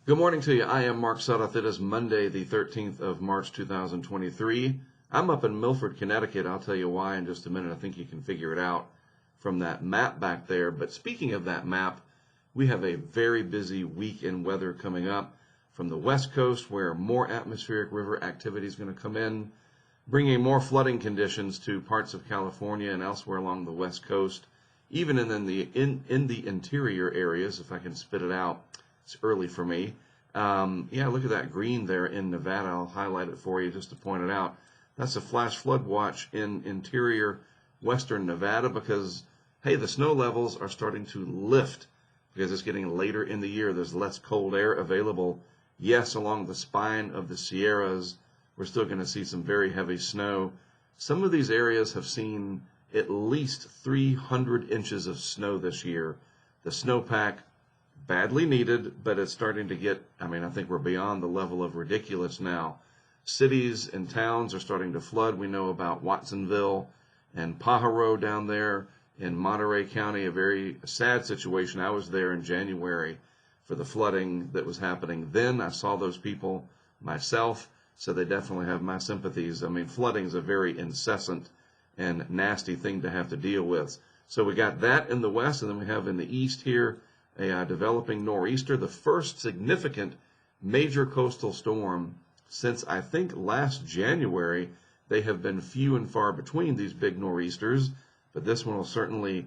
Good morning to you. I am Mark Sudduth. It is Monday, the 13th of March, 2023. I'm up in Milford, Connecticut. I'll tell you why in just a minute. I think you can figure it out from that map back there. But speaking of that map, we have a very busy week in weather coming up from the West Coast, where more atmospheric river activity is going to come in, bringing more flooding conditions to parts of California and elsewhere along the West Coast, even in the interior areas, if I can spit it out. It's early for me. Yeah, look at that green there in Nevada. I'll highlight it for you just to point it out. That's a flash flood watch in interior western Nevada because, hey, the snow levels are starting to lift because it's getting later in the year. There's less cold air available. Yes, along the spine of the Sierras, we're still going to see some very heavy snow. Some of these areas have seen at least 300 inches of snow this year. The snowpack, badly needed, but it's starting to get, I think we're beyond the level of ridiculous now. Cities and towns are starting to flood. We know about Watsonville and Pajaro down there in Monterey County, a very sad situation. I was there in January for the flooding that was happening then. I saw those people myself, so they definitely have my sympathies. Flooding is a very incessant and nasty thing to have to deal with. So we got that in the west, and then we have in the east here a developing nor'easter, the first significant major coastal storm since I think last January. They have been few and far between, these big nor'easters, but this one will certainly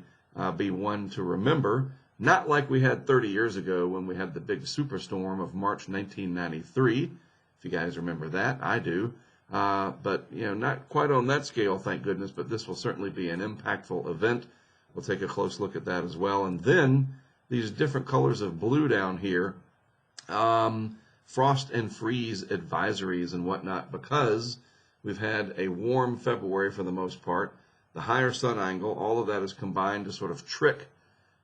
be one to remember. Not like we had 30 years ago when we had the big superstorm of March 1993. If you guys remember that, I do. But not quite on that scale, thank goodness, but this will certainly be an impactful event. We'll take a close look at that as well. And then these different colors of blue down here, frost and freeze advisories and whatnot, because we've had a warm February for the most part. The higher sun angle, all of that is combined to sort of trick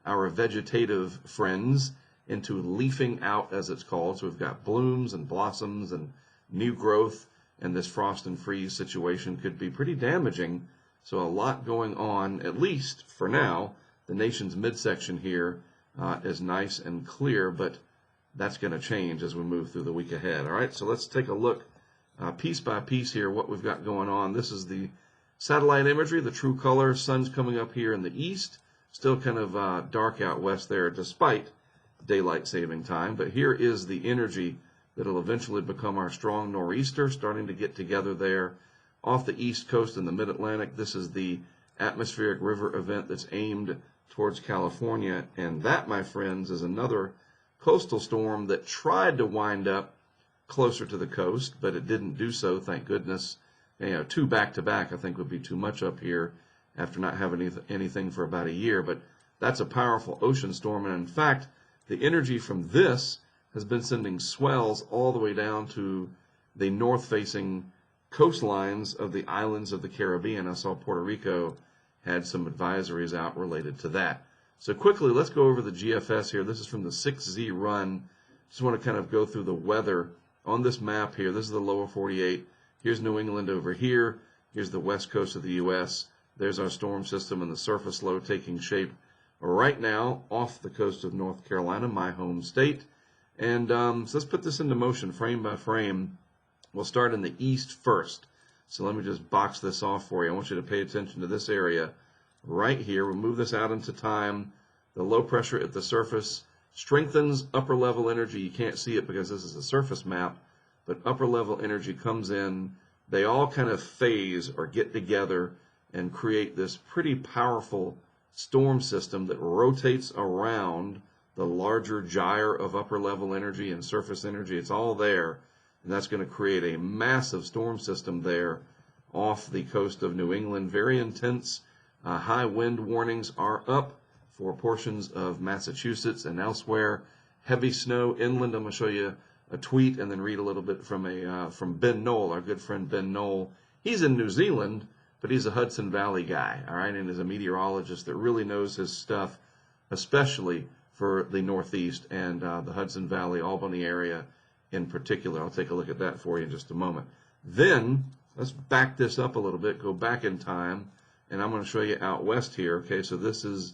our vegetative friends into leafing out, as it's called. So we've got blooms and blossoms and new growth, and this frost and freeze situation could be pretty damaging. So a lot going on, at least for now. The nation's midsection here is nice and clear, but that's going to change as we move through the week ahead. All right, so let's take a look piece by piece here what we've got going on. This is the satellite imagery, the true color. Sun's coming up here in the east, still kind of dark out west there despite daylight saving time. But here is the energy that'll eventually become our strong nor'easter starting to get together there off the east coast in the mid-Atlantic. This is the atmospheric river event that's aimed towards California, and that, my friends, is another coastal storm that tried to wind up closer to the coast, but it didn't do so, thank goodness. Two back-to-back I think would be too much up here after not having anything for about a year, but that's a powerful ocean storm, and in fact, the energy from this has been sending swells all the way down to the north-facing coastlines of the islands of the Caribbean. I saw Puerto Rico had some advisories out related to that. So quickly, let's go over the GFS here. This is from the 6Z run. Just want to kind of go through the weather on this map here. This is the lower 48. Here's New England over here. Here's the west coast of the U.S. There's our storm system and the surface low taking shape right now off the coast of North Carolina, my home state. And so let's put this into motion frame by frame. We'll start in the east first. So let me just box this off for you. I want you to pay attention to this area right here. We'll move this out into time. The low pressure at the surface strengthens upper level energy. You can't see it because this is a surface map, but upper level energy comes in. They all kind of phase or get together and create this pretty powerful storm system that rotates around the larger gyre of upper level energy and surface energy. It's all there. And that's going to create a massive storm system there off the coast of New England. Very intense. High wind warnings are up for portions of Massachusetts and elsewhere. Heavy snow inland. I'm going to show you a tweet and then read a little bit from Ben Noll, our good friend Ben Noll. He's in New Zealand, but he's a Hudson Valley guy, all right, and is a meteorologist that really knows his stuff, especially for the Northeast and the Hudson Valley, Albany area in particular. I'll take a look at that for you in just a moment. Then let's back this up a little bit, go back in time, and I'm going to show you out west here. Okay, so this is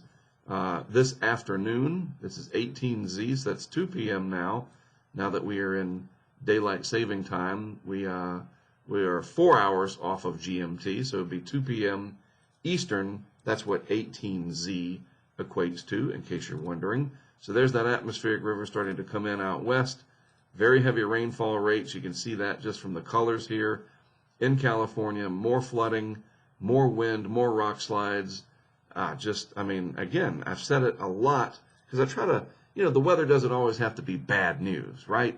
this afternoon. This is 18Z, so that's 2 p.m. now. Now that we are in daylight saving time, we are 4 hours off of GMT, so it would be 2 p.m. Eastern. That's what 18Z equates to, in case you're wondering. So there's that atmospheric river starting to come in out west. Very heavy rainfall rates. You can see that just from the colors here. In California, more flooding, more wind, more rock slides. I mean, again, I've said it a lot because I try to, the weather doesn't always have to be bad news, right?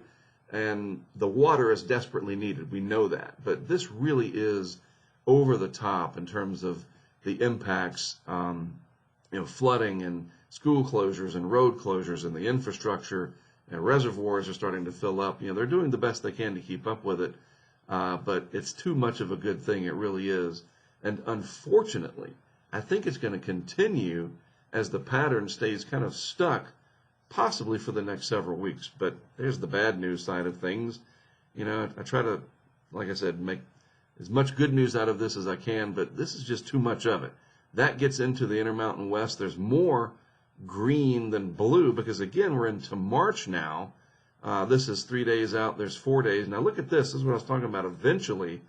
And the water is desperately needed. We know that. But this really is over the top in terms of the impacts, flooding and school closures and road closures and the infrastructure and reservoirs are starting to fill up. They're doing the best they can to keep up with it. But it's too much of a good thing. It really is. And unfortunately, I think it's going to continue as the pattern stays kind of stuck, possibly for the next several weeks. But there's the bad news side of things. I try to, like I said, make as much good news out of this as I can, but this is just too much of it. That gets into the Intermountain West. There's more green than blue because, again, we're into March now. This is 3 days out. There's 4 days. Now look at this. This is what I was talking about. Eventually,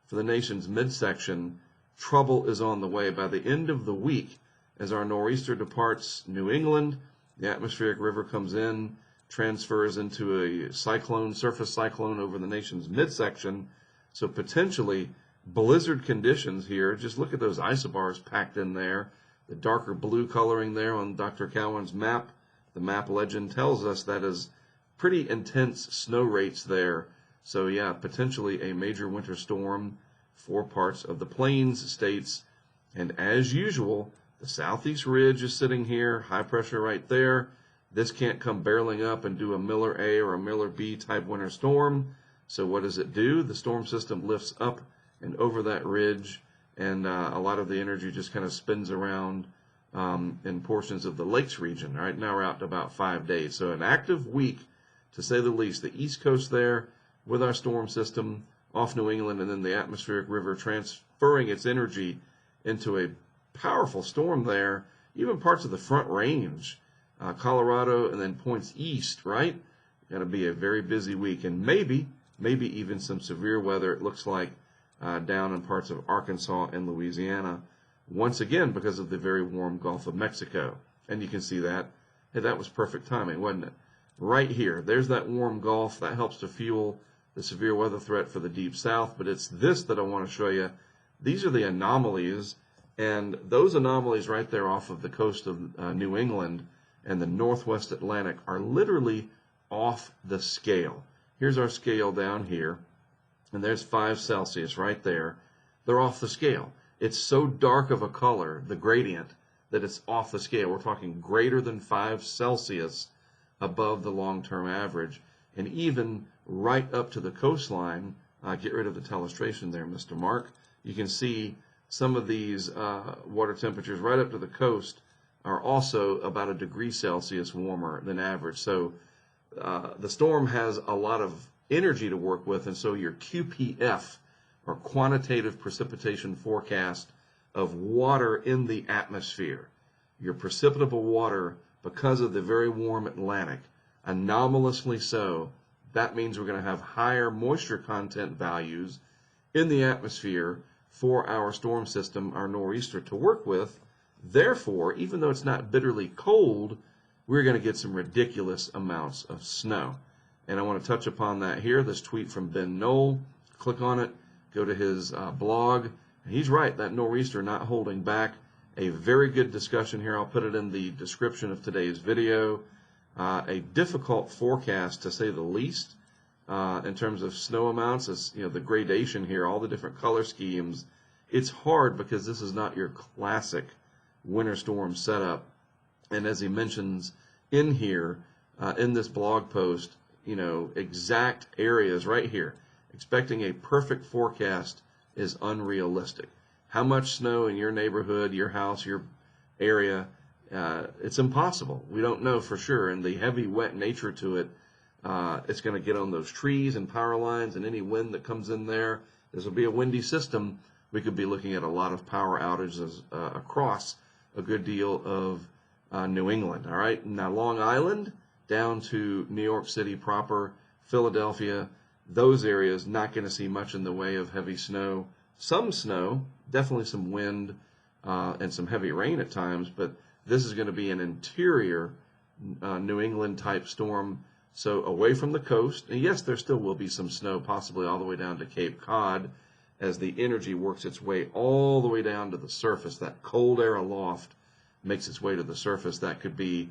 for the nation's midsection, trouble is on the way. By the end of the week, as our nor'easter departs New England, the atmospheric river comes in, transfers into a cyclone, surface cyclone over the nation's midsection. So potentially blizzard conditions here. Just look at those isobars packed in there. The darker blue coloring there on Dr. Cowan's map. The map legend tells us that is pretty intense snow rates there. So yeah, potentially a major winter storm for parts of the plains states. And as usual, the southeast ridge is sitting here, high pressure right there. This can't come barreling up and do a Miller A or a Miller B type winter storm. So what does it do? The storm system lifts up and over that ridge, and a lot of the energy just kind of spins around in portions of the lakes region. Right now we're out to about 5 days. So an active week, to say the least. The East Coast there with our storm system off New England, and then the atmospheric river transferring its energy into a powerful storm there. Even parts of the Front Range, Colorado, and then points east, right? Going to be a very busy week, and maybe even some severe weather, it looks like, down in parts of Arkansas and Louisiana, once again because of the very warm Gulf of Mexico. And you can see that. Hey, that was perfect timing, wasn't it? Right here, there's that warm Gulf. That helps to fuel the severe weather threat for the deep south, but it's this that I want to show you. These are the anomalies, and those anomalies right there off of the coast of New England and the northwest Atlantic are literally off the scale. Here's our scale down here, and there's 5 Celsius right there. They're off the scale. It's so dark of a color, the gradient, that it's off the scale. We're talking greater than 5 Celsius above the long-term average, and even right up to the coastline. Get rid of the telestration there, Mr. Mark. You can see some of these water temperatures right up to the coast are also about 1 degree Celsius warmer than average. So the storm has a lot of energy to work with, and so your QPF, or quantitative precipitation forecast of water in the atmosphere, your precipitable water, because of the very warm Atlantic, anomalously so, that means we're going to have higher moisture content values in the atmosphere for our storm system, our nor'easter, to work with. Therefore, even though it's not bitterly cold, we're going to get some ridiculous amounts of snow. And I want to touch upon that here. This tweet from Ben Noll. Click on it. Go to his blog. He's right. That nor'easter not holding back. A very good discussion here. I'll put it in the description of today's video. A difficult forecast, to say the least, in terms of snow amounts. Is, the gradation here, all the different color schemes. It's hard because this is not your classic winter storm setup. And as he mentions in here, in this blog post, exact areas right here, expecting a perfect forecast is unrealistic. How much snow in your neighborhood, your house, your area, it's impossible. We don't know for sure. And the heavy, wet nature to it, it's going to get on those trees and power lines, and any wind that comes in there. This will be a windy system. We could be looking at a lot of power outages across a good deal of New England. All right, now Long Island down to New York City proper, Philadelphia, those areas, not going to see much in the way of heavy snow. Some snow, definitely some wind and some heavy rain at times, but this is going to be an interior New England type storm, so away from the coast. And yes, there still will be some snow, possibly all the way down to Cape Cod, as the energy works its way all the way down to the surface. That cold air aloft makes its way to the surface. That could be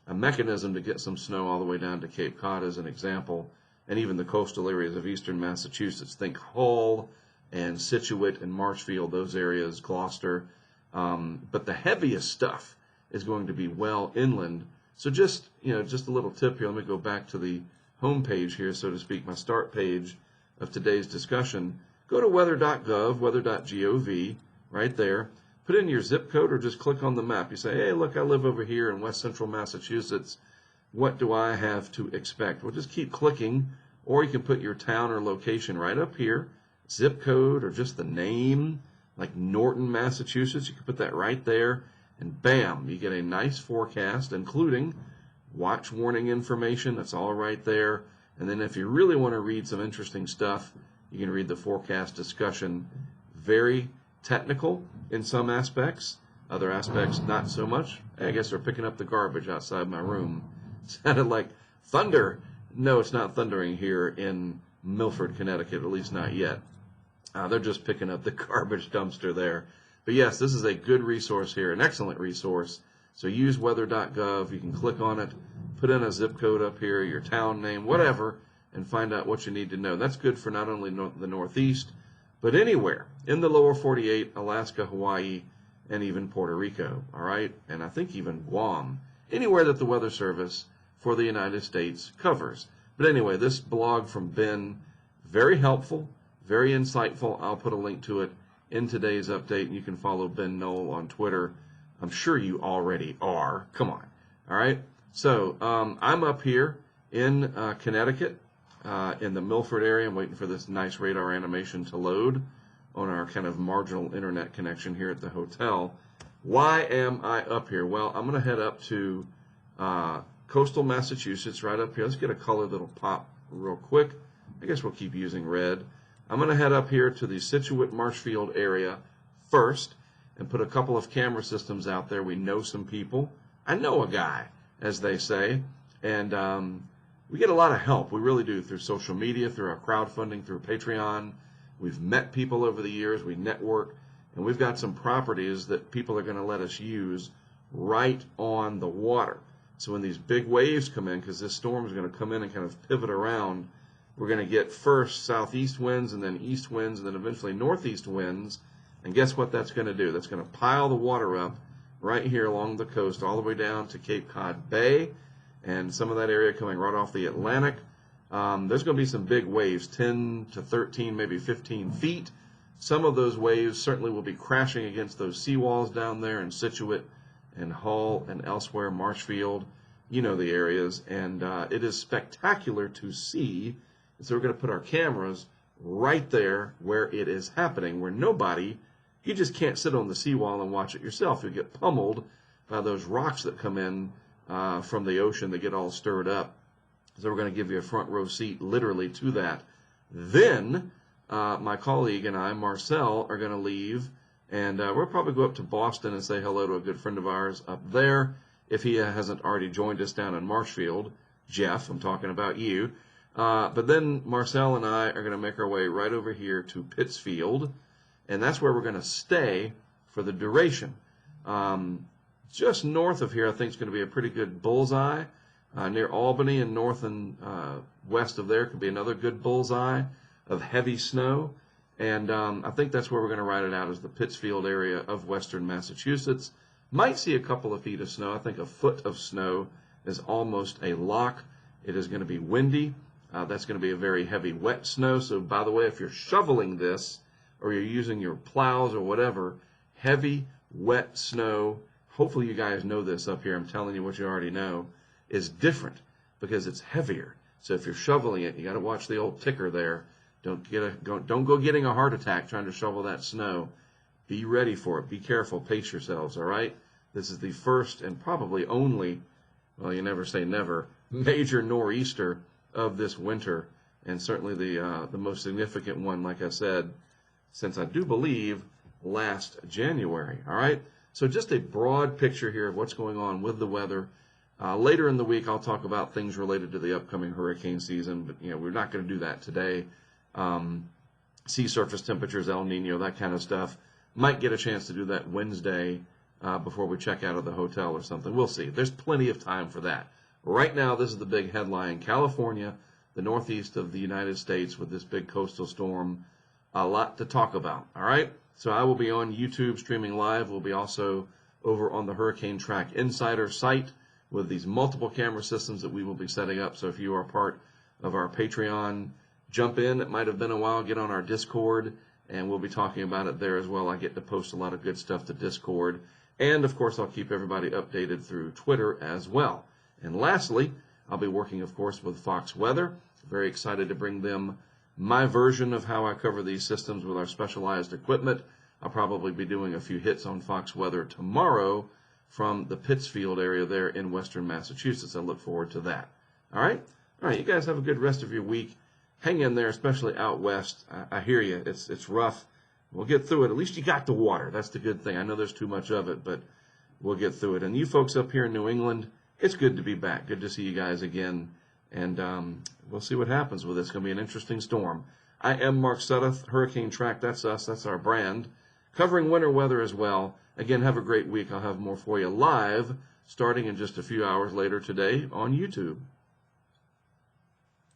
a mechanism to get some snow all the way down to Cape Cod as an example, and even the coastal areas of eastern Massachusetts. Think Hull and Scituate and Marshfield, those areas, Gloucester. But the heaviest stuff is going to be well inland. So just a little tip here. Let me go back to the home page here, so to speak, my start page of today's discussion. Go to weather.gov, weather.gov, right there. Put in your zip code or just click on the map. You say, hey, look, I live over here in west central Massachusetts. What do I have to expect? Well, just keep clicking, or you can put your town or location right up here, zip code or just the name, like Norton, Massachusetts. You can put that right there, and bam, you get a nice forecast, including watch warning information. That's all right there. And then if you really want to read some interesting stuff, you can read the forecast discussion. Very technical in some aspects, other aspects not so much. I guess they're picking up the garbage outside my room. Sounded like thunder. No, it's not thundering here in Milford, Connecticut, at least not yet. They're just picking up the garbage dumpster there. But yes, this is a good resource here, an excellent resource. So use weather.gov. You can click on it, put in a zip code up here, your town name, whatever, and find out what you need to know. That's good for not only the Northeast, but anywhere in the lower 48, Alaska, Hawaii, and even Puerto Rico, all right? And I think even Guam, anywhere that the Weather Service for the United States covers. But anyway, this blog from Ben, very helpful, very insightful. I'll put a link to it in today's update, and you can follow Ben Noll on Twitter. I'm sure you already are. Come on, all right? So I'm up here in Connecticut, in the Milford area. I'm waiting for this nice radar animation to load on our kind of marginal internet connection here at the hotel. Why am I up here? Well, I'm going to head up to coastal Massachusetts, right up here. Let's get a color that'll pop real quick. I guess we'll keep using red. I'm going to head up here to the Scituate Marshfield area first and put a couple of camera systems out there. We know some people. I know a guy, as they say, and we get a lot of help. We really do, through social media, through our crowdfunding, through Patreon. We've met people over the years. We network, and we've got some properties that people are going to let us use right on the water. So when these big waves come in, because this storm is going to come in and kind of pivot around, we're going to get first southeast winds and then east winds and then eventually northeast winds. And guess what that's going to do? That's going to pile the water up right here along the coast all the way down to Cape Cod Bay and some of that area coming right off the Atlantic. There's going to be some big waves, 10 to 13, maybe 15 feet. Some of those waves certainly will be crashing against those seawalls down there in Scituate and Hull and elsewhere, Marshfield. You know the areas. And it is spectacular to see. And so we're going to put our cameras right there where it is happening, where you just can't sit on the seawall and watch it yourself. You'll get pummeled by those rocks that come in from the ocean that get all stirred up. So we're going to give you a front row seat literally to that. Then my colleague and I, Marcel, are going to leave, and we'll probably go up to Boston and say hello to a good friend of ours up there, if he hasn't already joined us down in Marshfield. Jeff, I'm talking about you. But then Marcel and I are going to make our way right over here to Pittsfield, and that's where we're going to stay for the duration. Just north of here, I think, is going to be a pretty good bullseye. Near Albany and north and west of there could be another good bullseye of heavy snow. And I think that's where we're going to ride it out, is the Pittsfield area of western Massachusetts. Might see a couple of feet of snow. I think a foot of snow is almost a lock. It is going to be windy. That's going to be a very heavy, wet snow. So, by the way, if you're shoveling this or you're using your plows or whatever, heavy, wet snow, hopefully you guys know this up here. I'm telling you what you already know, is different because it's heavier. So if you're shoveling it, you got to watch the old ticker there. Don't go getting a heart attack trying to shovel that snow. Be ready for it. Be careful. Pace yourselves, all right? This is the first and probably only, well, you never say never, major nor'easter of this winter, and certainly the most significant one, like I said, since I do believe last January. All right, so just a broad picture here of what's going on with the weather. Later in the week, I'll talk about things related to the upcoming hurricane season, but we're not going to do that today. Sea surface temperatures, El Nino, that kind of stuff. Might get a chance to do that Wednesday before we check out of the hotel or something. We'll see. There's plenty of time for that. Right now, this is the big headline. California, the northeast of the United States, with this big coastal storm. A lot to talk about, all right? So I will be on YouTube streaming live. We'll be also over on the HurricaneTrack Insider site with these multiple camera systems that we will be setting up. So if you are part of our Patreon, jump in. It might have been a while. Get on our Discord, and we'll be talking about it there as well. I get to post a lot of good stuff to Discord. And, of course, I'll keep everybody updated through Twitter as well. And lastly, I'll be working, of course, with Fox Weather. Very excited to bring them my version of how I cover these systems with our specialized equipment. I'll probably be doing a few hits on Fox Weather tomorrow from the Pittsfield area there in western Massachusetts. I look forward to that. All right? All right, you guys have a good rest of your week. Hang in there, especially out west. I hear you. It's rough. We'll get through it. At least you got the water. That's the good thing. I know there's too much of it, but we'll get through it. And you folks up here in New England, it's good to be back. Good to see you guys again. And we'll see what happens with this. It's going to be an interesting storm. I am Mark Sudduth, HurricaneTrack. That's us. That's our brand. Covering winter weather as well. Again, have a great week. I'll have more for you live starting in just a few hours later today on YouTube.